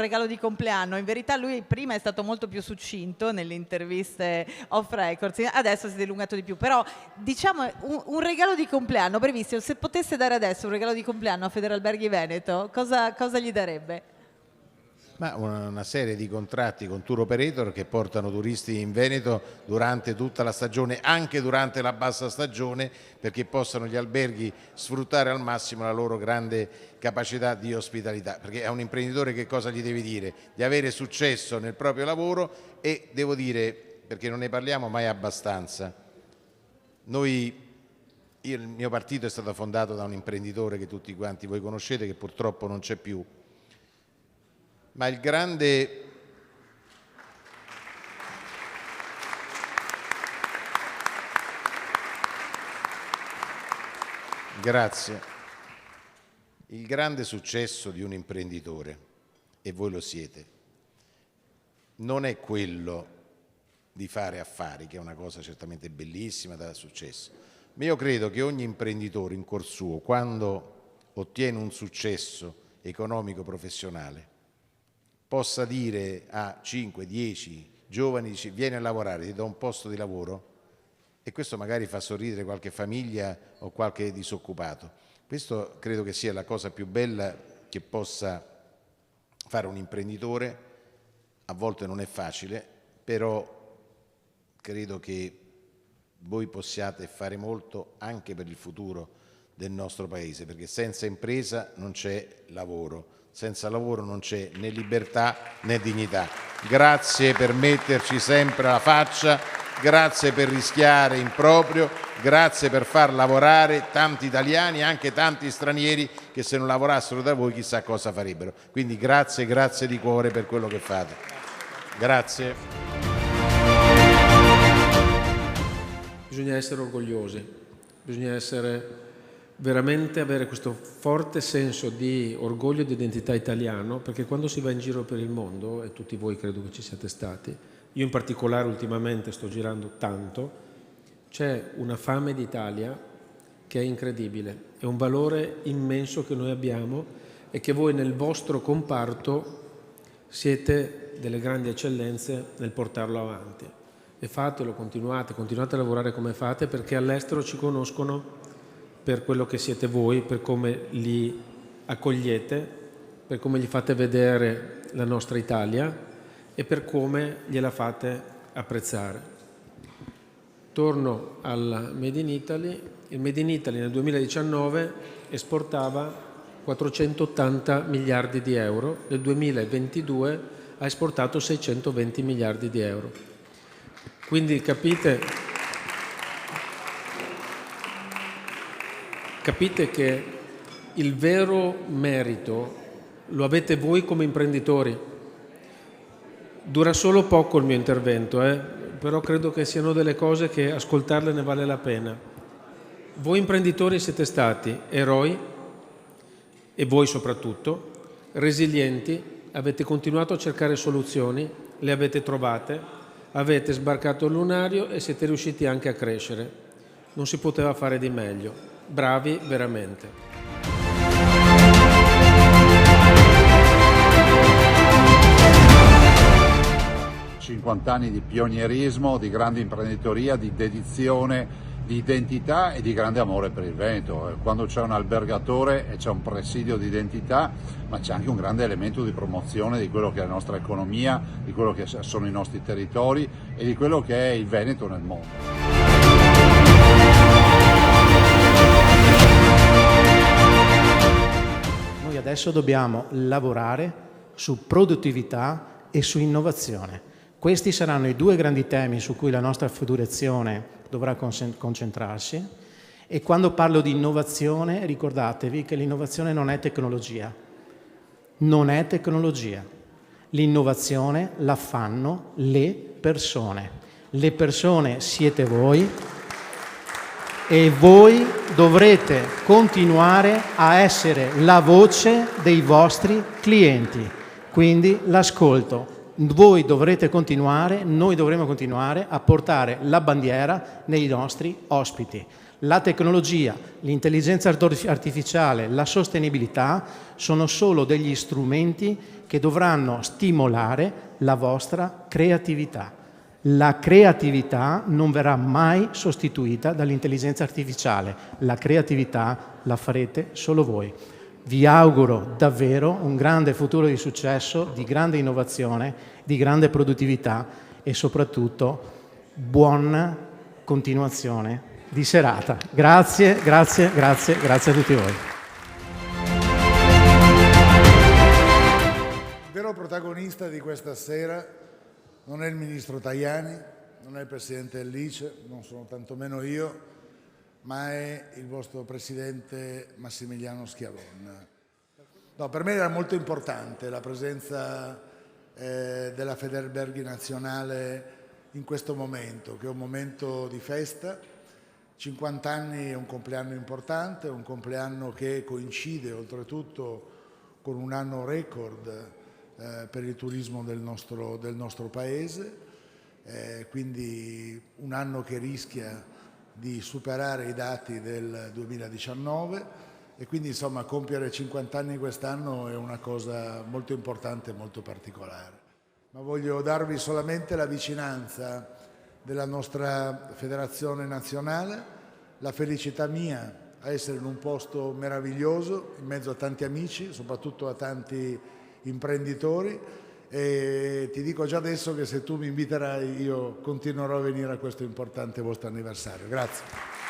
regalo di compleanno. In verità lui prima è stato molto più succinto nelle interviste off record, adesso si è dilungato di più, però diciamo un regalo di compleanno brevissimo, se potesse dare adesso un regalo di compleanno a Federalberghi Veneto, cosa gli darebbe? Ma una serie di contratti con tour operator che portano turisti in Veneto durante tutta la stagione, anche durante la bassa stagione, perché possano gli alberghi sfruttare al massimo la loro grande capacità di ospitalità. Perché a un imprenditore che cosa gli devi dire? Di avere successo nel proprio lavoro e devo dire, perché non ne parliamo mai abbastanza, il mio partito è stato fondato da un imprenditore che tutti quanti voi conoscete, che purtroppo non c'è più, ma il grande grazie. Il grande successo di un imprenditore, e voi lo siete, non è quello di fare affari, che è una cosa certamente bellissima, dà successo, ma io credo che ogni imprenditore in cuor suo, quando ottiene un successo economico professionale, possa dire a 5, 10 giovani, vieni a lavorare, ti do un posto di lavoro, e questo magari fa sorridere qualche famiglia o qualche disoccupato. Questo credo che sia la cosa più bella che possa fare un imprenditore. A volte non è facile, però credo che voi possiate fare molto anche per il futuro del nostro Paese, perché senza impresa non c'è lavoro. Senza lavoro non c'è né libertà né dignità. Grazie per metterci sempre la faccia, grazie per rischiare in proprio, grazie per far lavorare tanti italiani e anche tanti stranieri che se non lavorassero da voi chissà cosa farebbero. Quindi grazie, grazie di cuore per quello che fate. Grazie. Bisogna essere orgogliosi, bisogna veramente avere questo forte senso di orgoglio e di identità italiano, perché quando si va in giro per il mondo, e tutti voi credo che ci siate stati, io in particolare ultimamente sto girando tanto, c'è una fame d'Italia che è incredibile, è un valore immenso che noi abbiamo e che voi nel vostro comparto siete delle grandi eccellenze nel portarlo avanti. E fatelo, continuate a lavorare come fate, perché all'estero ci conoscono per quello che siete voi, per come li accogliete, per come gli fate vedere la nostra Italia e per come gliela fate apprezzare. Torno al Made in Italy. Il Made in Italy nel 2019 esportava 480 miliardi di euro, nel 2022 ha esportato 620 miliardi di euro. Quindi capite che il vero merito lo avete voi come imprenditori. Dura solo poco il mio intervento, però credo che siano delle cose che ascoltarle ne vale la pena. Voi imprenditori siete stati eroi, e voi soprattutto, resilienti, avete continuato a cercare soluzioni, le avete trovate, avete sbarcato il lunario e siete riusciti anche a crescere. Non si poteva fare di meglio. Bravi veramente. 50 anni di pionierismo, di grande imprenditoria, di dedizione, di identità e di grande amore per il Veneto. Quando c'è un albergatore c'è un presidio di identità, ma c'è anche un grande elemento di promozione di quello che è la nostra economia, di quello che sono i nostri territori e di quello che è il Veneto nel mondo. Noi adesso dobbiamo lavorare su produttività e su innovazione. Questi saranno i due grandi temi su cui la nostra federazione dovrà concentrarsi, e quando parlo di innovazione ricordatevi che l'innovazione non è tecnologia. Non è tecnologia. L'innovazione la fanno le persone. Le persone siete voi e voi dovrete continuare a essere la voce dei vostri clienti. Quindi l'ascolto. Voi dovrete continuare, noi dovremo continuare a portare la bandiera nei nostri ospiti. La tecnologia, l'intelligenza artificiale, la sostenibilità sono solo degli strumenti che dovranno stimolare la vostra creatività. La creatività non verrà mai sostituita dall'intelligenza artificiale. La creatività la farete solo voi. Vi auguro davvero un grande futuro di successo, di grande innovazione, di grande produttività e soprattutto buona continuazione di serata. Grazie, grazie, grazie, grazie a tutti voi. Il vero protagonista di questa sera non è il ministro Tajani, non è il presidente dell'ICE, non sono tantomeno io, ma è il vostro presidente Massimiliano Schiavon. No, per me era molto importante la presenza della Federberghi nazionale in questo momento, che è un momento di festa. 50 anni è un compleanno importante, un compleanno che coincide oltretutto con un anno record per il turismo del nostro paese, quindi un anno che rischia di superare i dati del 2019 e quindi insomma compiere 50 anni quest'anno è una cosa molto importante e molto particolare. Ma voglio darvi solamente la vicinanza della nostra federazione nazionale, la felicità mia a essere in un posto meraviglioso, in mezzo a tanti amici, soprattutto a tanti imprenditori, e ti dico già adesso che se tu mi inviterai io continuerò a venire a questo importante vostro anniversario. Grazie.